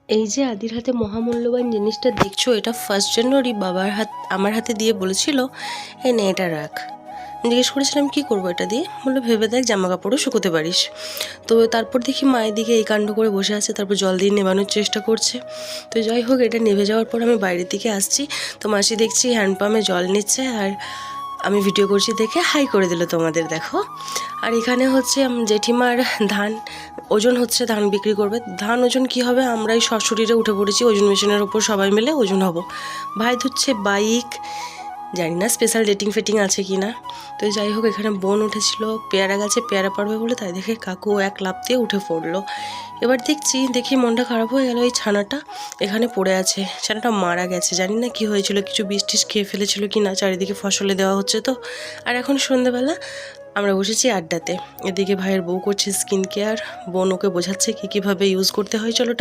এই যে আদির হাতে মহামূল্যবান জিনিসটা দেখছো, এটা 1 জানুয়ারি আমার হাতে দিয়ে বলেছিল এ নে এটা রাখ। জিজ্ঞেস করেছিলাম কী করবো এটা দিয়ে, বললো ভেবে দেখ জামা কাপড়ও শুকোতে পারিস। তো তারপর দেখি মায়ের দিকে এই কাণ্ড করে বসে আছে, তারপর জল দিয়ে নেভানোর চেষ্টা করছে। তো যাই হোক, এটা নেভে যাওয়ার পর আমি বাইরের দিকে আসছি, তো মাসি দেখছি হ্যান্ডপাম্পে জল নিচ্ছে আর আমি ভিডিও করছি দেখে হাই করে দিল তোমাদের, দেখো। আর এখানে হচ্ছে জেঠিমার ধান ওজন হচ্ছে, ধান বিক্রি করবে। ধান ওজন কি হবে, আমরাই সশরীরে উঠে পড়েছি ওজন মেশিনের ওপর, সবাই মিলে ওজন হব। ভাই ধুচ্ছে বাইক, জানি না স্পেশাল ডেটিং ফেটিং আছে কি না। তো যাই হোক, এখানে বোন উঠেছিল পেয়ারা গাছে পেয়ারা পারবে বলে, তাই দেখে কাকু এক লাফ দিয়ে উঠে পড়লো। এবার দেখি মনটা খারাপ হয়ে গেল, এই ছানাটা এখানে পড়ে আছে, ছানাটা মারা গেছে, জানি না কি হয়েছিল, কিছু বিষ টিষ খেয়ে ফেলেছিল কি না, চারিদিকে ফসলে দেওয়া হচ্ছে তো। আর এখন সন্ধ্যেবেলা আমরা বসেছি আড্ডাতে, এদিকে ভাইয়ের বউ করছে স্কিন কেয়ার, বোন ওকে বোঝাচ্ছে কীভাবে ইউজ করতে হয়। চলো।